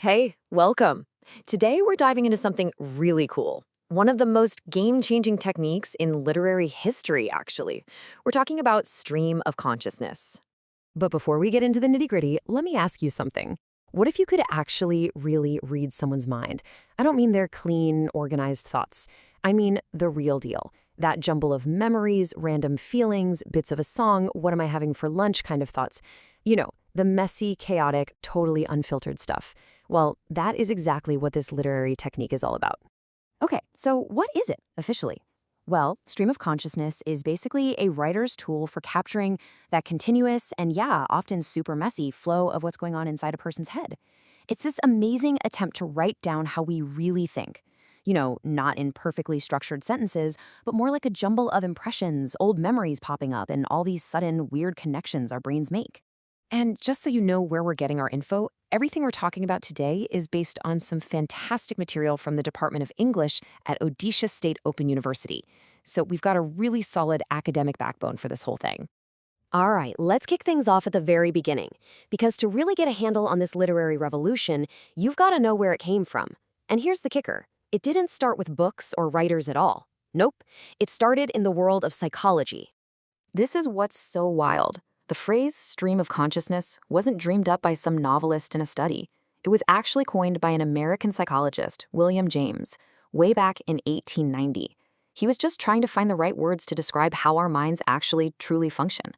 Hey, welcome. Today we're diving into something really cool. One of the most game-changing techniques in literary history, actually. We're talking about stream of consciousness. But before we get into the nitty-gritty, let me ask you something. What if you could actually really read someone's mind? I don't mean their clean, organized thoughts. I mean the real deal. That jumble of memories, random feelings, bits of a song, what am I having for lunch kind of thoughts. The messy, chaotic, totally unfiltered stuff. Well, that is exactly what this literary technique is all about. Okay, so what is it officially? Well, stream of consciousness is basically a writer's tool for capturing that continuous and, yeah, often super messy flow of what's going on inside a person's head. It's this amazing attempt to write down how we really think. Not in perfectly structured sentences, but more like a jumble of impressions, old memories popping up, and all these sudden weird connections our brains make. And just so you know where we're getting our info, everything we're talking about today is based on some fantastic material from the Department of English at Odisha State Open University. So we've got a really solid academic backbone for this whole thing. All right, let's kick things off at the very beginning. Because to really get a handle on this literary revolution, you've got to know where it came from. And here's the kicker. It didn't start with books or writers at all. Nope. It started in the world of psychology. This is what's so wild. The phrase stream of consciousness wasn't dreamed up by some novelist in a study. It was actually coined by an American psychologist, William James, way back in 1890. He was just trying to find the right words to describe how our minds actually truly function.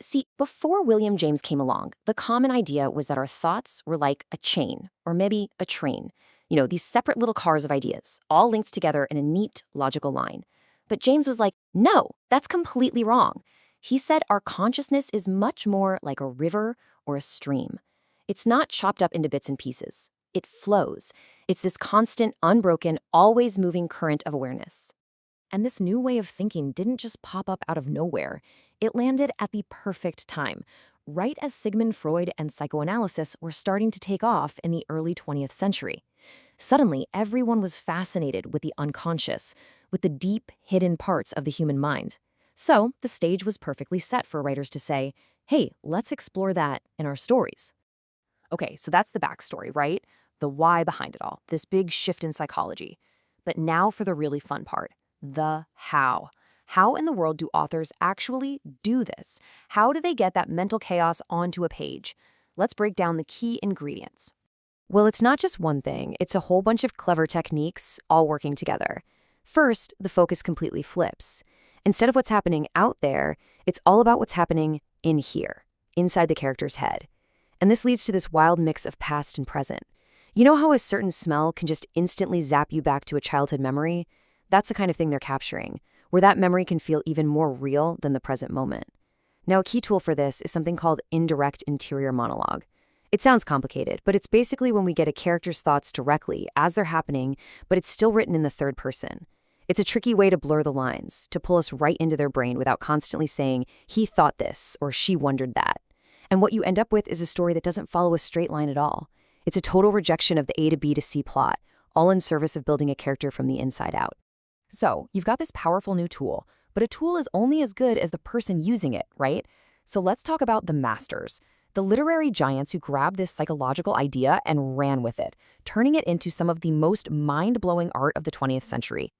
See, before William James came along, the common idea was that our thoughts were like a chain, or maybe a train. These separate little cars of ideas, all linked together in a neat, logical line. But James was like, no, that's completely wrong. He said our consciousness is much more like a river or a stream. It's not chopped up into bits and pieces. It flows. It's this constant, unbroken, always moving current of awareness. And this new way of thinking didn't just pop up out of nowhere. It landed at the perfect time, right as Sigmund Freud and psychoanalysis were starting to take off in the early 20th century. Suddenly, everyone was fascinated with the unconscious, with the deep, hidden parts of the human mind. So, the stage was perfectly set for writers to say, hey, let's explore that in our stories. Okay, so that's the backstory, right? The why behind it all, this big shift in psychology. But now for the really fun part, the how. How in the world do authors actually do this? How do they get that mental chaos onto a page? Let's break down the key ingredients. Well, it's not just one thing, it's a whole bunch of clever techniques all working together. First, the focus completely flips. Instead of what's happening out there, it's all about what's happening in here, inside the character's head. And this leads to this wild mix of past and present. You know how a certain smell can just instantly zap you back to a childhood memory? That's the kind of thing they're capturing, where that memory can feel even more real than the present moment. Now, a key tool for this is something called indirect interior monologue. It sounds complicated, but it's basically when we get a character's thoughts directly as they're happening, but it's still written in the third person. It's a tricky way to blur the lines, to pull us right into their brain without constantly saying, he thought this, or she wondered that. And what you end up with is a story that doesn't follow a straight line at all. It's a total rejection of the A to B to C plot, all in service of building a character from the inside out. So, you've got this powerful new tool, but a tool is only as good as the person using it, right? So let's talk about the masters, the literary giants who grabbed this psychological idea and ran with it, turning it into some of the most mind-blowing art of the 20th century.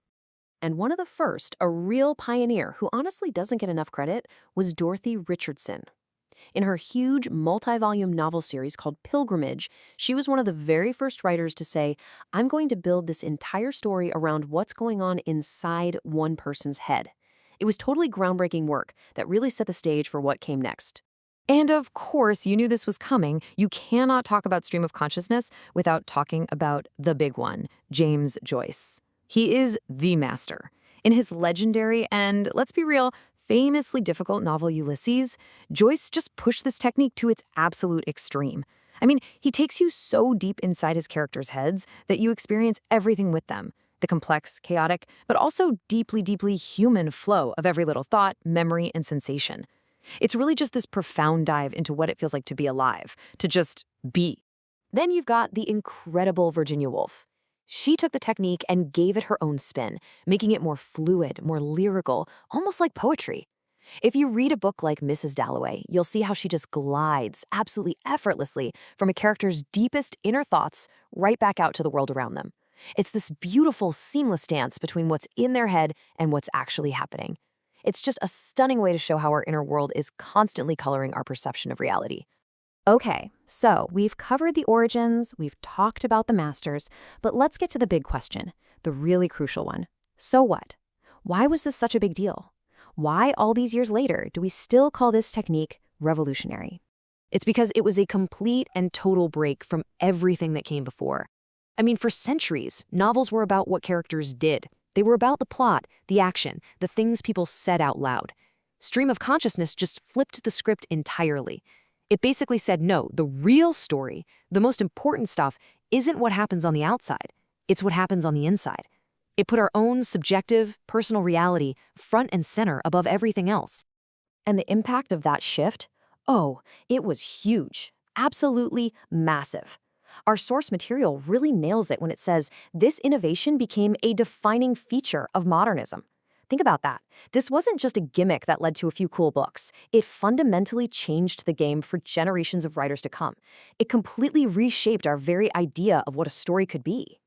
And one of the first, a real pioneer who honestly doesn't get enough credit, was Dorothy Richardson. In her huge multi-volume novel series called Pilgrimage, she was one of the very first writers to say, I'm going to build this entire story around what's going on inside one person's head. It was totally groundbreaking work that really set the stage for what came next. And of course, you knew this was coming. You cannot talk about stream of consciousness without talking about the big one, James Joyce. He is the master. In his legendary and, let's be real, famously difficult novel Ulysses, Joyce just pushed this technique to its absolute extreme. I mean, he takes you so deep inside his characters' heads that you experience everything with them. The complex, chaotic, but also deeply, deeply human flow of every little thought, memory, and sensation. It's really just this profound dive into what it feels like to be alive, to just be. Then you've got the incredible Virginia Woolf. She took the technique and gave it her own spin, making it more fluid, more lyrical, almost like poetry. If you read a book like Mrs. Dalloway, you'll see how she just glides absolutely effortlessly from a character's deepest inner thoughts right back out to the world around them. It's this beautiful, seamless dance between what's in their head and what's actually happening. It's just a stunning way to show how our inner world is constantly coloring our perception of reality. Okay, so we've covered the origins, we've talked about the masters, but let's get to the big question, the really crucial one. So what? Why was this such a big deal? Why, all these years later, do we still call this technique revolutionary? It's because it was a complete and total break from everything that came before. I mean, for centuries, novels were about what characters did. They were about the plot, the action, the things people said out loud. Stream of consciousness just flipped the script entirely. It basically said, no, the real story, the most important stuff, isn't what happens on the outside. It's what happens on the inside. It put our own subjective, personal reality front and center above everything else. And the impact of that shift? Oh, it was huge. Absolutely massive. Our source material really nails it when it says this innovation became a defining feature of modernism. Think about that. This wasn't just a gimmick that led to a few cool books. It fundamentally changed the game for generations of writers to come. It completely reshaped our very idea of what a story could be.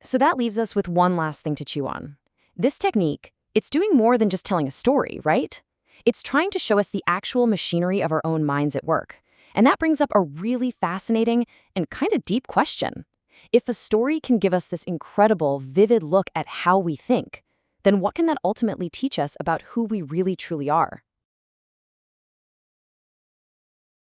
So that leaves us with one last thing to chew on. This technique, it's doing more than just telling a story, right? It's trying to show us the actual machinery of our own minds at work. And that brings up a really fascinating and kind of deep question. If a story can give us this incredible, vivid look at how we think, then what can that ultimately teach us about who we really truly are?